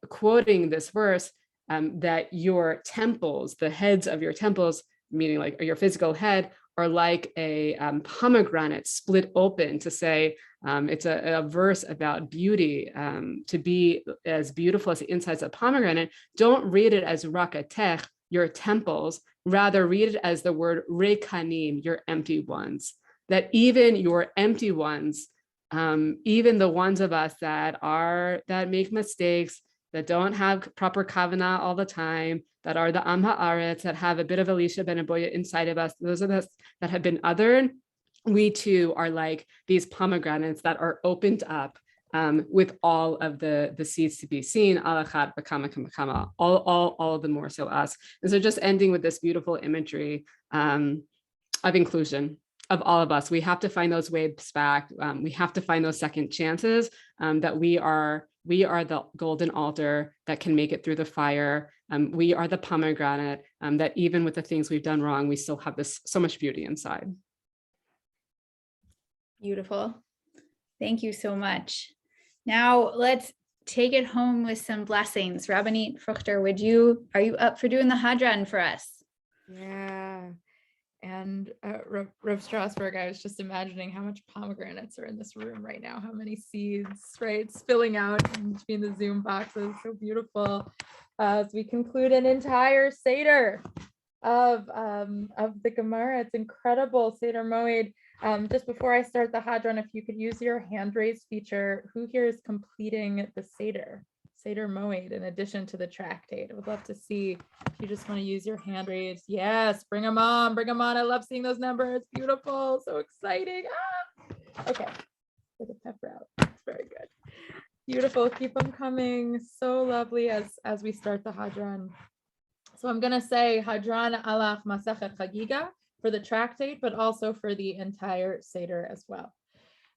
Quoting this verse, that your temples, the heads of your temples, meaning like your physical head, are like a pomegranate split open, to say it's a verse about beauty, to be as beautiful as the insides of a pomegranate. Don't read it as rakatech, your temples, rather read it as the word rekanim, your empty ones. That even your empty ones, even the ones of us that make mistakes, that don't have proper kavanah all the time, that are the Am Haaretz, that have a bit of Elisha ben Aboya inside of us, those of us that have been othered, we too are like these pomegranates that are opened up with all of the seeds to be seen, alachad b'kama kama kama, all the more so us. And so just ending with this beautiful imagery of inclusion of all of us. We have to find those ways back. We have to find those second chances, that we are the golden altar that can make it through the fire. We are the pomegranate, that even with the things we've done wrong, we still have this so much beauty inside. Beautiful. Thank you so much. Now let's take it home with some blessings. Rabbanit, Fruchter, are you up for doing the Hadran for us? Yeah. And Rav Strausberg, I was just imagining how much pomegranates are in this room right now, how many seeds, right, spilling out in between the Zoom boxes. So beautiful. As we conclude an entire Seder of the Gemara. It's incredible, Seder Moed. Just before I start the Hadron, if you could use your hand raise feature, who here is completing the Seder Moed in addition to the tractate? I would love to see if you just want to use your hand raise. Yes, bring them on, bring them on. I love seeing those numbers. Beautiful, so exciting. Ah! Okay, get the pepper out. It's very good. Beautiful, keep them coming. So lovely as we start the Hadron. So I'm going to say Hadran alach Masechet Chagigah for the tractate, but also for the entire Seder as well.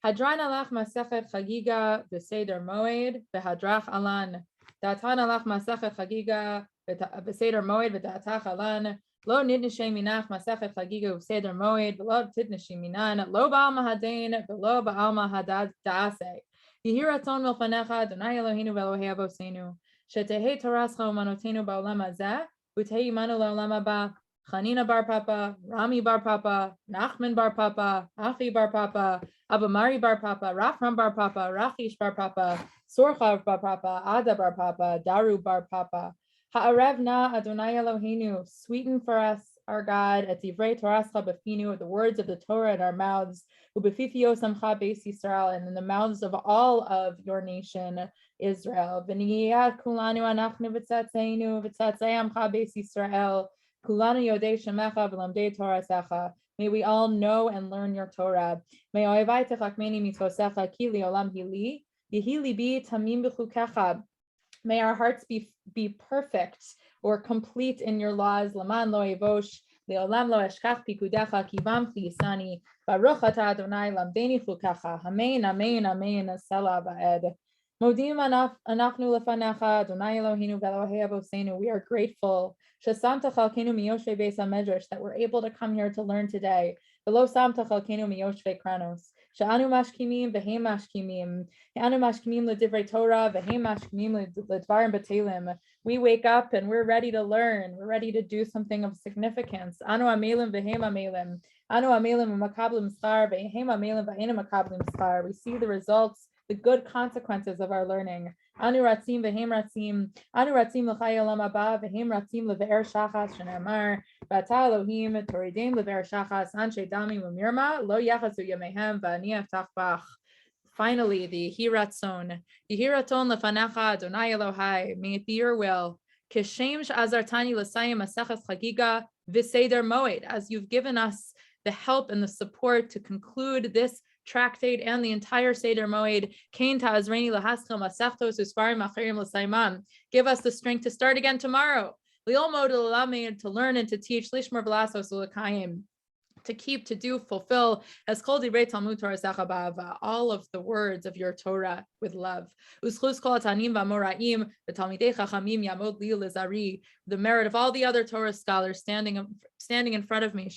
Hadran alach Masechet Chagigah v'Seder Moed v'Hadrach alan. Datan alach Masechet Chagigah v'Seder Moed v'Datach alan. Lo nidnishei minach Masechet Chagigah v'Seder Moed v'lo tidnishei minan. Lo ba'alma hadain v'lo ba'alma hadad da'aseh. Yehi ratzon milfanecha Adonai Eloheinu v'Elohei Avosenu. Shetehe torascha u'manotenu ba'olam hazeh. Utei Imanu L'Olam Haba, Chanina Bar Papa, Rami Bar Papa, Nachman Bar Papa, Achi Bar Papa, Abamari Bar Papa, Rafram Bar Papa, Rachish Bar Papa, Sorcha Bar Papa, Ada Bar Papa, Daru Bar Papa. Ha'arev na Adonai Eloheinu, sweeten for us, our God, et divrei Torascha b'finu, the words of the Torah in our mouths, u'befifios amcha beis Yisrael, and in the mouths of all of your nation, Israel. V'niyat kulanu anachnu v'tzatzeinu v'tzatzei amcha beis Yisrael. Kulanu yodei shemecha v'lamdei Torasecha. May we all know and learn your Torah. May oivai techakmeni mitzosecha ki li'olam hili. Yehi libi tamim b'chukecha. May our hearts be perfect or complete in your laws. Laman lo evosh le'olam lo eshkach pikudecha ki bamchi yisani. Baruch atah Adonai lamdeni chukecha. Amen, amen, amen. Selah va'ed. Modim anachnu lefanecha Adonai Eloheinu v'Elohei Avosenu. We are grateful shesamta chalkenu miyoshvei beis hamedrash, that we're able to come here to learn today. V'lo samta chalkenu miyoshvei kranos. She'anu mashkimim v'heim mashkimim. Anu mashkimim l'divrei Torah v'heim mashkimim l'dvarim b'telim. We wake up and we're ready to learn. We're ready to do something of significance. Anu amelim v'heim amelim. Anu amelim v'makablim schar v'heim amelim v'einu makablim schar. We see the results, the good consequences of our learning. Anu ratzim v'heim ratzim. Anu ratzim l'chai olam haba v'heim ratzim l've'er shachas shenemar. V'ata Elohim toridim l've'er shachas anshe dami v'mirma lo yachasu yamehem v'ani aftach bach. Finally, the Yehi ratzon. Yehi ratzon lefanecha Adonai Elohai. May it be your will. Kishem she'azartani l'sayim Masechet Chagigah v'Seder Moed. As you've given us the help and the support to conclude this tractate and the entire Seder Moed. Give us the strength to start again tomorrow. To learn and to teach, to keep, to do, fulfill, as all of the words of your Torah with love. The merit of all the other Torah scholars standing in front of me.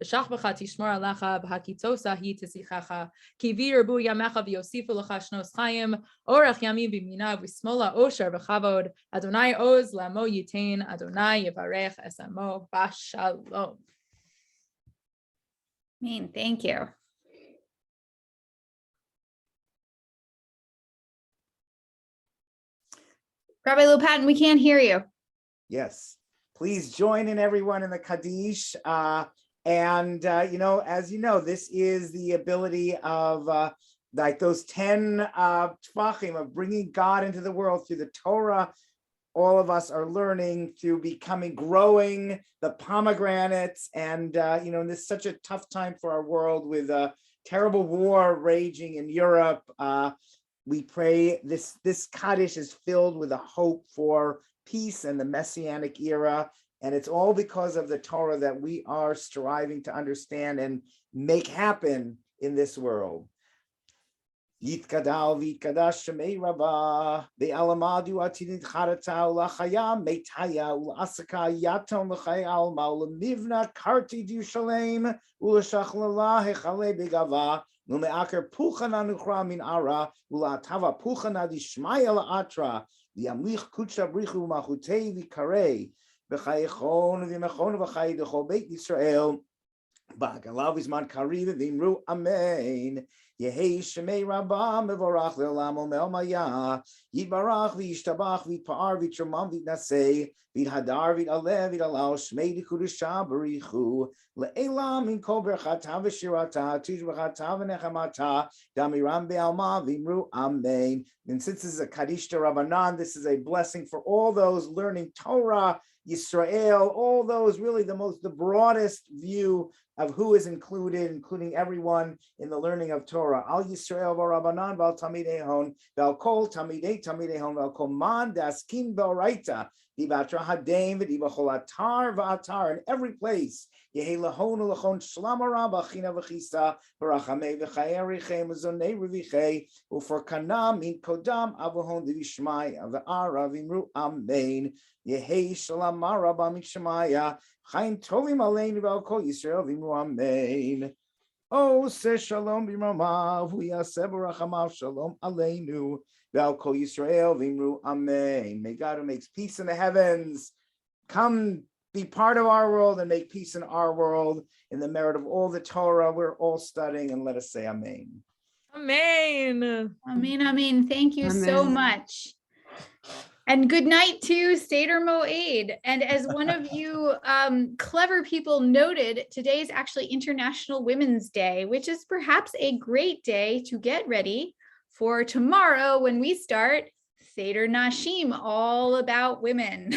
V'shachbcha tishmor alecha v'hakitzosa hi tesichacha ki v'yirbu yamecha v'yosifu lecha shnos chayim orach yamim b'minav v'smola osher v'chavod Adonai oz la'amo yitain Adonai yivarech es amo b'shalom. Amen. Thank you. Rabbi Lopatin, we can't hear you. Yes, please join in everyone in the Kaddish. As you know, this is the ability of like those 10 tvachim of bringing God into the world through the Torah. All of us are learning through growing the pomegranates. And, in this such a tough time for our world with a terrible war raging in Europe. We pray this Kaddish is filled with a hope for peace and the Messianic era. And it's all because of the Torah that we are striving to understand and make happen in this world. Yitkadal v'yitkadash shemei Rabba ve'alamadu atidin charata ulachaya meitaya ulasaka yaton l'chay alma ulemivna karti d'Yushalem ulashach l'la hechale begava Lume'aker puchana nuchra min ara, ulatava puchana dishmaya la'atra, liamlich kutsha brichu machutei vikarei, v'chayechon v'imechon v'chay dechol beit Yisrael, ba'galav izman kariv v'imru amen. Yehei shemei Rabba mevorach le'olam omel maya, yitbarach v'yishtabach v'yitpa'ar v'yitramam v'yitnasei, v'yithadar v'yit'aleh v'yit'alal shmei d'kudusha barichu, le'elam min kol berchata v'shirata, tuj berchata v'nechamata, damiram be'alma v'imru amen. And since this is a Kaddish to Rabbanan, this is a blessing for all those learning Torah, Yisrael, all those really the broadest view of who is included, including everyone in the learning of Torah. Al Yisrael v'Rabbanan v'al Talmidei Hon v'al Kol Talmidei Hon v'al Kol Man Daskim B'Oraita v'Batra Hadeim v'B'Chol Atar v'Atar, in every place. Yehi Lahon Ulachon Shlamara B'China V'Chisa V'Rachamei V'Chayei Richei Mezonei Revichei U'for Kana Min Kodam Avahon D'Vishmai V'Ara V'Imru Amen. Yehei Shalom Rabba Mishmaya Chaim Tovim Aleinu V'Al Kol Yisrael V'Imru Amen. Oh, say Shalom B'Ramav V'Yaseh B'Rachamav Shalom Aleinu V'Al Kol Yisrael V'Imru Amen. May God, who makes peace in the heavens, come be part of our world and make peace in our world in the merit of all the Torah we're all studying, and let us say Amen. Amen. Amen, amen. Thank you so Amen. much. And good night to Seder Moed. And as one of you clever people noted, today is actually International Women's Day, which is perhaps a great day to get ready for tomorrow when we start Seder Nashim, all about women.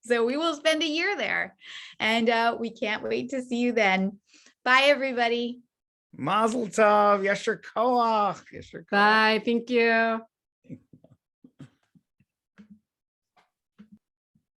So we will spend a year there, and we can't wait to see you then. Bye, everybody. Mazel tov, Yasher Koach. Bye. Thank you.